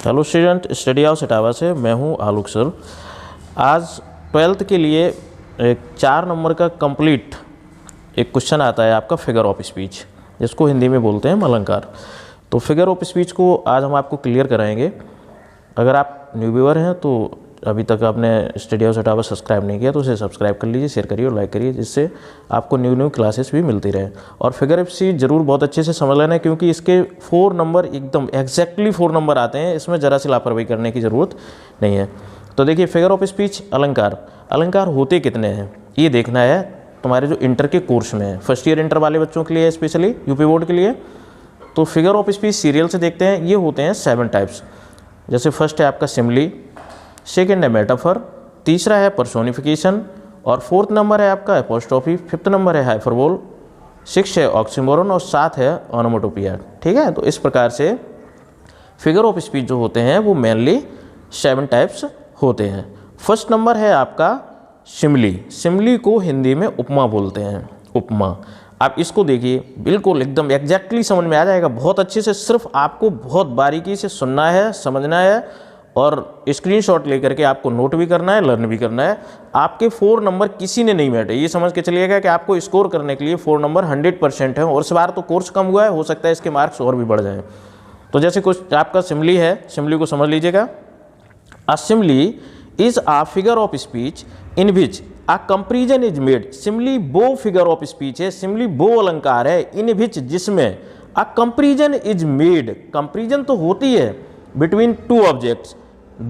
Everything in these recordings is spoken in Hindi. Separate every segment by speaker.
Speaker 1: Hello student, study house Etawah से मैं हूं आलोक सर। आज 12th के लिए एक 4 नंबर का कंप्लीट एक क्वेश्चन आता है आपका फिगर ऑफ स्पीच, जिसको हिंदी में बोलते हैं अलंकार। तो फिगर ऑफ स्पीच को आज हम आपको क्लियर कराएंगे। अगर आप न्यू व्यूअर हैं तो अभी तक आपने स्टडी हाउस इटावा सब्सक्राइब नहीं किया तो उसे सब्सक्राइब कर लीजिए, शेयर करिए और लाइक करिए, जिससे आपको न्यू क्लासेस भी मिलती रहें। और फिगर ऑफ स्पीच ज़रूर बहुत अच्छे से समझ लेना है, क्योंकि इसके 4 नंबर एकदम एग्जैक्टली 4 नंबर आते हैं। इसमें ज़रा सी लापरवाही करने की ज़रूरत नहीं है। तो देखिए, फिगर ऑफ स्पीच अलंकार होते कितने हैं ये देखना है तुम्हारे जो इंटर के कोर्स में है, फर्स्ट ईयर इंटर वाले बच्चों के लिए, स्पेशली यूपी बोर्ड के लिए। तो फिगर ऑफ स्पीच सीरियल से देखते हैं। ये होते हैं 7 टाइप्स। जैसे फर्स्ट है आपका सिमली, सेकेंड है मेटाफर, तीसरा है पर्सोनिफिकेशन, और 4th नंबर है आपका एपोस्ट्रोफी, 5th नंबर है हाइपरबोल, 6 है ऑक्सीमोरन और 7 है ओनोमेटोपिया। ठीक है, तो इस प्रकार से फिगर ऑफ स्पीच जो होते हैं वो मेनली 7 टाइप्स होते हैं। फर्स्ट नंबर है आपका सिमली। सिमली को हिंदी में उपमा बोलते हैं, उपमा। आप इसको देखिए, बिल्कुल एकदम एग्जैक्टली समझ में आ जाएगा बहुत अच्छे से। सिर्फ आपको बहुत बारीकी से सुनना है, समझना है और स्क्रीनशॉट लेकर के आपको नोट भी करना है, लर्न भी करना है। आपके 4 नंबर किसी ने नहीं बैठे, ये समझ के चलिएगा कि आपको स्कोर करने के लिए 4 नंबर 100% है। और इस बार तो कोर्स कम हुआ है, हो सकता है इसके मार्क्स और भी बढ़ जाएं। तो जैसे कुछ आपका सिमली है, सिमली को समझ लीजिएगा। A simile is a figure of speech in which a comparison is made. Simile वो फिगर ऑफ स्पीच है, सिमली वो अलंकार है इन विच जिसमें अ कंपैरिजन इज मेड, कंपैरिजन तो होती है, बिटवीन 2 ऑब्जेक्ट्स,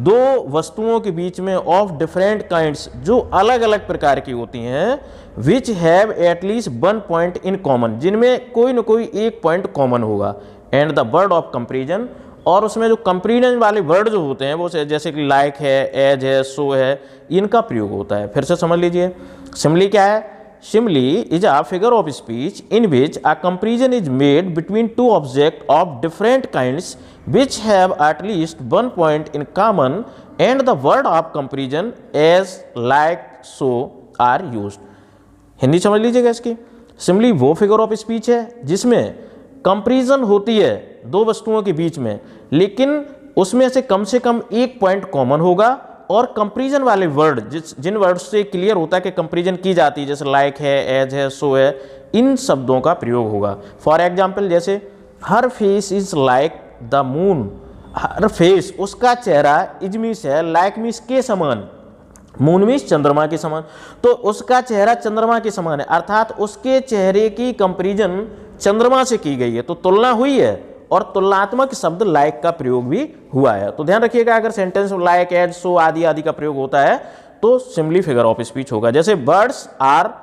Speaker 1: 2 वस्तुओं के बीच में, ऑफ डिफरेंट काइंड्स, जो अलग अलग प्रकार की होती हैं, which have at least 1 point in common, जिनमें कोई न कोई एक पॉइंट कॉमन होगा, and the word of comparison, और उसमें जो कंपैरिजन वाले वर्ड जो होते हैं वो जैसे कि लाइक है, एज है, सो है, इनका प्रयोग होता है। फिर से समझ लीजिए, सिमली क्या है? Simile is a figure of speech in which a comparison is made between 2 object of different kinds which have at least 1 point in common and the word of comparison as, like, so are used। Hindi समझ लीजिएगा इसकी। सिमली वो फिगर ऑफ स्पीच है जिसमें कंपैरिजन होती है 2 वस्तुओं के बीच में, लेकिन उसमें से कम एक पॉइंट कॉमन होगा, और कंपैरिजन वाले वर्ड जिन वर्ड से क्लियर होता है कि कंपैरिजन की जाती है, जैसे लाइक है, एज है, सो है, इन शब्दों का प्रयोग होगा। फॉर एग्जाम्पल, जैसे her face is like the moon, her face, उसका चेहरा, इज मीन्स है, लाइक मीन्स के समान, मून मीन्स चंद्रमा के समान, तो उसका चेहरा चंद्रमा के समान है, अर्थात उसके चेहरे की कंपैरिजन चंद्रमा से की गई है। तो तुलना हुई है, और तुलनात्मक शब्द लाइक का प्रयोग भी हुआ है। तो ध्यान रखिएगा, अगर सेंटेंस लाइक, एज, सो आदि आदि का प्रयोग होता है तो सिमली फिगर ऑफ स्पीच होगा। जैसे बर्ड्स आर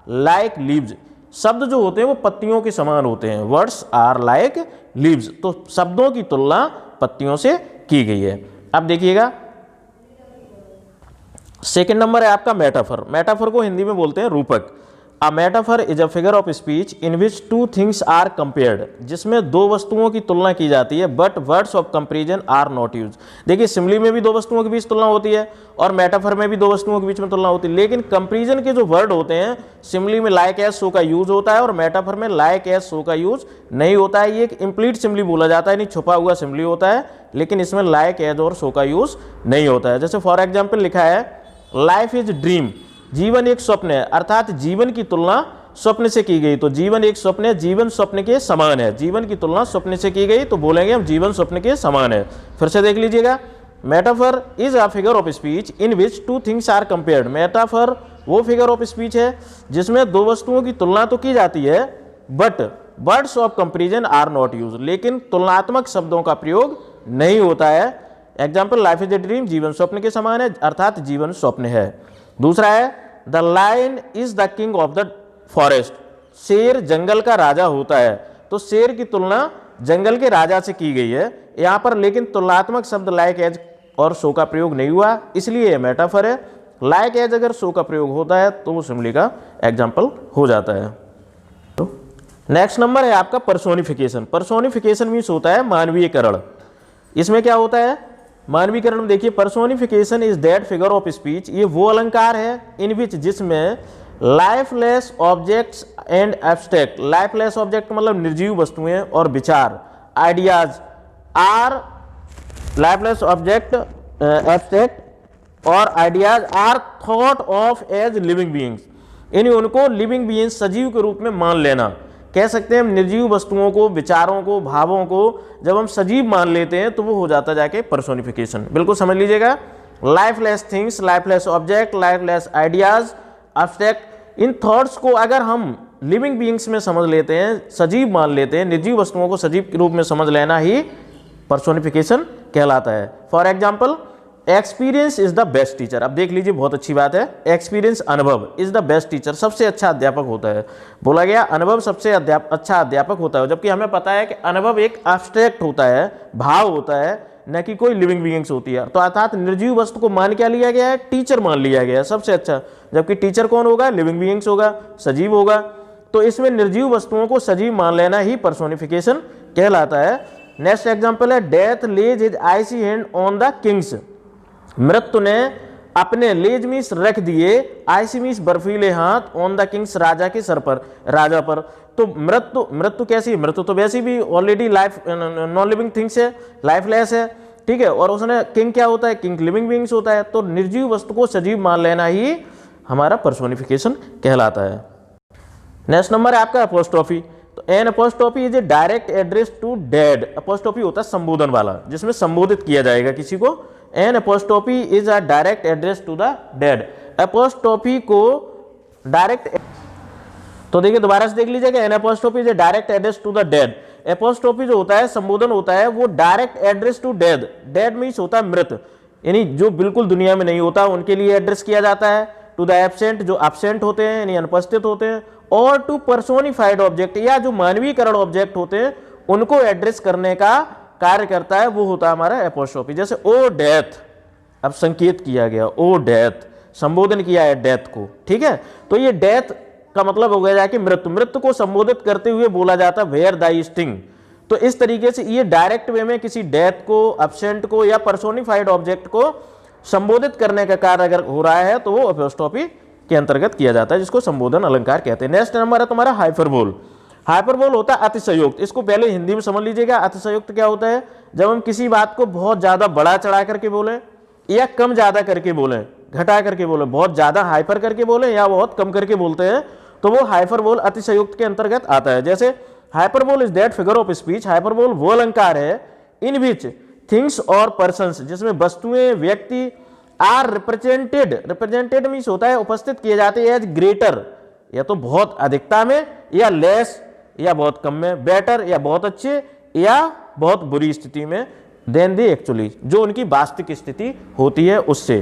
Speaker 1: लाइक लीव्स, शब्द जो होते हैं वो पत्तियों के समान होते हैं, वर्ड्स आर लाइक लीव्स, तो शब्दों की तुलना पत्तियों से की गई है। अब देखिएगा, सेकंड नंबर है आपका मेटाफर। मेटाफर को हिंदी में बोलते हैं रूपक। A metaphor is a figure of speech in which 2 things are compared, जिसमें 2 वस्तुओं की तुलना की जाती है, but words of comparison are not used. देखिए, सिमली में भी 2 वस्तुओं के बीच तुलना होती है और मेटाफर में भी 2 वस्तुओं के बीच में तुलना होती है, लेकिन कंपैरिजन के जो वर्ड होते हैं, सिमली में लाइक एज सो का यूज होता है और मेटाफर में लाइक एज सो का यूज नहीं होता है। ये एक इम्प्लीट सिमली बोला जाता है, नहीं छुपा हुआ सिमली होता है, लेकिन इसमें लाइक एज और सो का यूज नहीं होता है। जैसे फॉर एग्जाम्पल लिखा है लाइफ इज ड्रीम, जीवन एक स्वप्न है, अर्थात जीवन की तुलना स्वप्न से की गई, तो जीवन एक स्वप्न है, जीवन स्वप्न के समान है, जीवन की तुलना स्वप्न से की गई, तो बोलेंगे हम जीवन स्वप्न के समान है। फिर से देख लीजिएगा, metaphor is a figure of speech in which 2 things are compared. Metaphor वो फिगर ऑफ स्पीच है जिसमें 2 वस्तुओं की तुलना तो की जाती है, but words of comparison are not used, लेकिन तुलनात्मक शब्दों का प्रयोग नहीं होता है। Example, life is a dream, जीवन स्वप्न के समान है, अर्थात जीवन स्वप्न है। दूसरा है the lion is the king of the forest, शेर जंगल का राजा होता है, तो शेर की तुलना जंगल के राजा से की गई है यहाँ पर, लेकिन तुलनात्मक शब्द लाइक एज और सो का प्रयोग नहीं हुआ, इसलिए यह मेटाफर है। लाइक एज अगर सो का प्रयोग होता है तो वो सिमली का एग्जाम्पल हो जाता है। तो नेक्स्ट नंबर है आपका पर्सोनिफिकेशन। पर्सोनिफिकेशन मीन्स होता है मानवीयकरण। इसमें क्या होता है? मानवीकरण में देखिए, personification is that figure of speech, ये वो अलंकार है इन विच जिसमें lifeless objects and abstract, lifeless object मतलब निर्जीव वस्तुएं और विचार, ideas are lifeless object abstract और ideas are thought of as living beings, यानी उनको लिविंग बीइंग्स सजीव के रूप में मान लेना। कह सकते हैं हम निर्जीव वस्तुओं को, विचारों को, भावों को जब हम सजीव मान लेते हैं तो वो हो जाता जाके पर्सोनिफिकेशन। बिल्कुल समझ लीजिएगा, lifeless things, lifeless object, lifeless ideas, abstract, इन थॉट्स को अगर हम लिविंग बीइंग्स में समझ लेते हैं, सजीव मान लेते हैं, निर्जीव वस्तुओं को सजीव के रूप में समझ लेना ही पर्सोनिफिकेशन कहलाता है। For example, experience is the best teacher. अब देख लीजिए, बहुत अच्छी बात है, एक्सपीरियंस, अनुभव, इज द बेस्ट टीचर, सबसे अच्छा अध्यापक होता है। बोला गया अनुभव सबसे अच्छा अध्यापक होता है, जबकि हमें पता है कि अनुभव एक एब्स्ट्रैक्ट होता है, भाव होता है, न कि कोई लिविंग बीइंग्स होती है। तो अर्थात निर्जीव वस्तु को मान क्या लिया गया है, टीचर मान लिया गया है सबसे अच्छा, जबकि टीचर कौन होगा, लिविंग बीइंग्स होगा, सजीव होगा। तो इसमें निर्जीव वस्तुओं को सजीव मान लेना ही पर्सोनिफिकेशन कहलाता है। नेक्स्ट एग्जांपल है, death lays his icy hand on the kings. मृत्यु ने अपने लेज मीस रख दिए, आइसी मीस बर्फीले हाथ, ऑन द किंग्स, राजा के सर पर, राजा पर। तो मृत्यु कैसी है, मृत्यु तो वैसी भी already life non living things है, लाइफलेस है, ठीक है। और उसने किंग क्या होता है, किंग लिविंग बीइंग्स होता है। तो निर्जीव वस्तु को सजीव मान लेना ही हमारा पर्सोनिफिकेशन कहलाता है। नेक्स्ट नंबर है आपका अपोस्ट्रोफी। तो an apostrophe is a direct address to dead. Apostrophe होता है संबोधन वाला, जिसमें संबोधित किया जाएगा किसी को। An apostrophe is a direct address to the dead. Apostrophe को डायरेक्ट, तो देखिए दोबारा से देख लीजिएगा, an apostrophe is a direct address to the dead. Apostrophe जो होता है, संबोधन होता है, वो direct address to dead. Dead means होता है मृत, यानी जो बिल्कुल दुनिया में नहीं होता, उनके लिए एड्रेस किया जाता है। टू द एब्सेंट, जो एब्सेंट होते हैं यानी अनुपस्थित होते हैं। और टू पर्सोनिफाइड ऑब्जेक्ट, या जो मानवीकरण ऑब्जेक्ट होते हैं उनको एड्रेस करने का कार्य करता है, वो होता है हमारा एपोस्ट्रोफी। जैसे ओ डेथ, अब संकेत किया गया, ओ डेथ, संबोधन किया है डेथ को, ठीक है। तो ये डेथ का मतलब हो गया जाके मृत्यु। मृत्यु को संबोधित करते हुए बोला जाता है वेयर दाई स्टिंग। तो इस तरीके से ये डायरेक्ट वे में किसी डेथ को, एब्सेंट को या पर्सोनिफाइड ऑब्जेक्ट को संबोधित करने का कार्य अगर हो रहा है तो वो एपोस्ट्रोफी के अंतर्गत किया जाता है, जिसको संबोधन अलंकार कहते हैं। नेक्स्ट नंबर है तुम्हारा हाइपरबोल। हाइपरबोल होता है अतिशयोक्त। इसको पहले हिंदी में समझ लीजिएगा। अतिशयोक्त क्या होता है, जब हम किसी बात को बहुत ज्यादा बड़ा चढ़ा करके बोले या कम ज्यादा करके बोले, घटा करके बोले, बहुत ज्यादा हाइपर करके बोले या बहुत कम करके बोलते हैं, तो वो हाइपरबोल अतिशयोक्त के अंतर्गत आता है। जैसे hyperbole is that figure of speech. Hyperbole वो अलंकार है इन विच थिंग्स और पर्सन्स, जिसमें वस्तुएं, व्यक्ति आर रिप्रेजेंटेड। रिप्रेजेंटेड मीन्स होता है उपस्थित किए जाते हैं एज ग्रेटर, या तो बहुत अधिकता में, या लेस या बहुत कम में, बेटर या बहुत अच्छे या बहुत बुरी स्थिति में, देन दी एक्चुअली, जो उनकी वास्तविक स्थिति होती है उससे।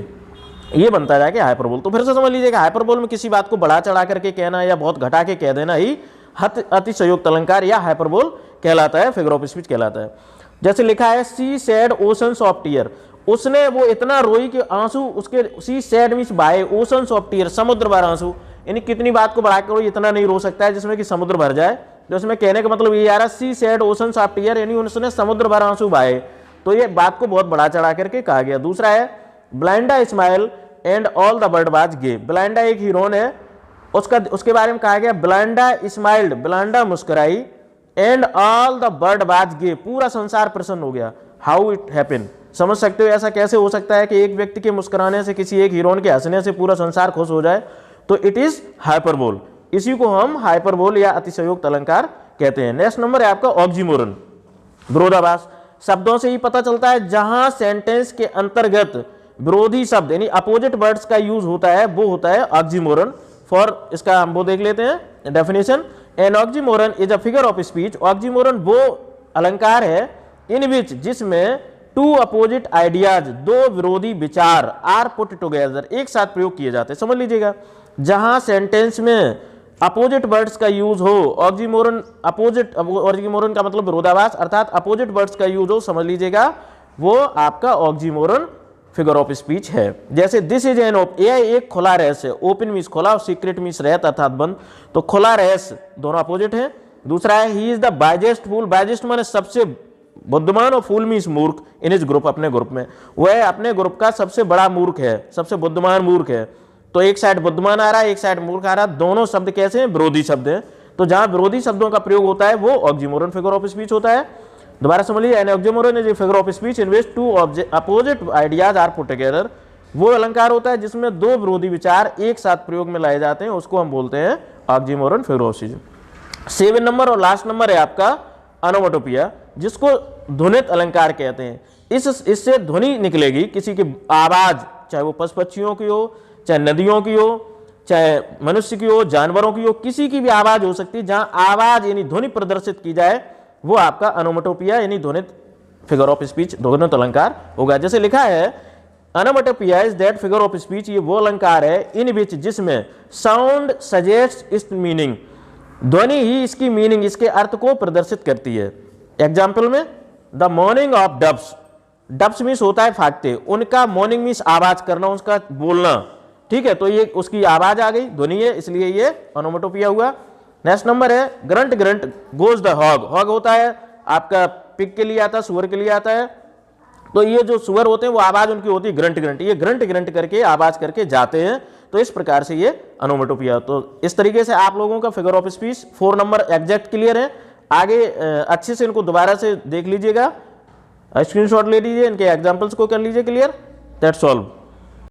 Speaker 1: ये बनता है कि हाइपरबोल। तो फिर से समझ लीजिएगा, हाइपरबोल में किसी बात को बढ़ा चढ़ा करके कहना या बहुत घटा के कह देना ही अतिशयोक्त अलंकार या हाइपरबोल कहलाता है, फिगर ऑफ स्पीच कहलाता है। जैसे लिखा है she shed oceans of tear. उसने वो इतना रोई कि आंसू उसके, सी सैड मींस बहाए, ओशंस ऑफ टीयर समुद्र भर आंसू, यानी कितनी बात को बढ़ा कर इतना नहीं रो सकता है जिसमें कि समुद्र भर जाए। तो उसमें कहने का मतलब ये आ रहा है she shed oceans of tier, यानी उसने समुद्र भर आंसू बहाए। तो ये बात को बहुत बढ़ा चढ़ा करके कहा गया। दूसरा है Belinda smile and all the bird was gay. Belinda एक हीरोइन है, उसके बारे में कहा गया ब्लाइंडा स्माइल्ड, ब्लाइंडा मुस्कुराई, and all the bird was gay, पूरा संसार प्रसन्न हो गया। हाउ इट हैपेन, समझ सकते हो ऐसा कैसे हो सकता है कि एक व्यक्ति के मुस्कुराने से, किसी एक हीरोइन के हंसने से पूरा संसार खुश हो जाए। तो इट इज हाइपरबोल। इसी को हम हाइपरबोल या अतिशयोक्त अलंकार कहते हैं। नेक्स्ट नंबर है आपका ऑक्सीमोरन, विरोधाभास। शब्दों से ही पता चलता है जहां सेंटेंस के अंतर्गत विरोधी शब्द यानी अपोजिट वर्ड्स का यूज होता है, वो होता है ऑक्सीमोरन। फॉर इसका हम वो देख लेते हैं definition. An oxymoron is a figure of speech. Oxymoron वो अलंकार है इन विच, जिसमें टू अपोजिट आइडियाज, दो विरोधी विचार, आर पुट टुगेदर, एक साथ प्रयोग किए जाते हैं। समझ लीजिएगा, जहां सेंटेंस में अपोजिट वर्ड्स का यूज हो, ऑक्सीमोरन, अपोजिट, ऑक्सीमोरन का मतलब विरोधाभास, अर्थात अपोजिट वर्ड्स का यूज हो, समझ लीजिएगा वो आपका ऑक्सीमोरन फिगर ऑफ स्पीच है। जैसे दिस इज एन ओपन, यह एक खुला रहस्य है। ओपन मीन्स खुला और सीक्रेट मीन्स रहस्य अर्थात बंद। तो खुला रहस्य दोनों अपोजिट है। दूसरा है ही इज द बाइजेस्ट फूल। बाइजेस्ट माने सबसे बुद्धिमान, और फूल मीन्स मूर्ख इन इज ग्रुप, अपने ग्रुप में। वह अपने ग्रुप का सबसे बड़ा मूर्ख है, सबसे बुद्धिमान मूर्ख है। तो एक साइड बुद्धिमान आ रहा है, एक साइड मूर्ख आ रहा है। दोनों शब्द कैसे हैं, विरोधी शब्द हैं। तो जहां विरोधी शब्दों का प्रयोग होता है वो ऑक्सीमोरन फिगर ऑफ स्पीच होता है। दोबारा समझ लीजिए, an oxymoron is a figure of speech in which two opposite ideas are put together. वो अलंकार होता है जिसमें दो विरोधी विचार एक साथ प्रयोग में लाए जाते हैं, उसको हम बोलते हैं ऑक्सिमोरन फिगर ऑफ स्पीच। 7 नंबर और लास्ट नंबर है आपका अनोमोटोपिया, जिसको ध्वनित अलंकार कहते हैं। इससे ध्वनि निकलेगी किसी की आवाज, चाहे वो पशु पक्षियों की हो, चाहे नदियों की हो, चाहे मनुष्य की हो, जानवरों की हो, किसी की भी आवाज हो सकती है। जहां आवाज यानी ध्वनि प्रदर्शित की जाए वो आपका अनोमोटोपिया यानी ध्वनित फिगर ऑफ स्पीच, ध्वनित अलंकार होगा। जैसे लिखा है onomatopoeia is that figure of speech, ये वो अलंकार है इन विच जिसमें साउंड सजेस्ट इट्स मीनिंग, ध्वनि ही इसकी मीनिंग, इसके अर्थ को प्रदर्शित करती है। एग्जाम्पल में the morning of dubs, dubs means होता है फाटते, उनका मॉर्निंग मीन्स आवाज करना, उसका बोलना, ठीक है, तो ये उसकी आवाज आ गई, ध्वनि है, इसलिए ये अनोमोटोपिया हुआ। नेक्स्ट नंबर है grunt, grunt goes the hog, hog होता है आपका पिग के लिए आता है, सुअर के लिए आता है, तो ये जो सुअर होते हैं वो आवाज उनकी होती है ग्रंट ग्रंट, ये ग्रंट ग्रंट करके आवाज करके जाते हैं, तो इस प्रकार से ये अनोमोटोपिया। तो इस तरीके से आप लोगों का figure of speech 4 number exact clear है। आगे अच्छे से इनको दोबारा से देख लीजिएगा, स्क्रीनशॉट ले लीजिए, इनके एग्जाम्पल्स को कर लीजिए क्लियर। That's all.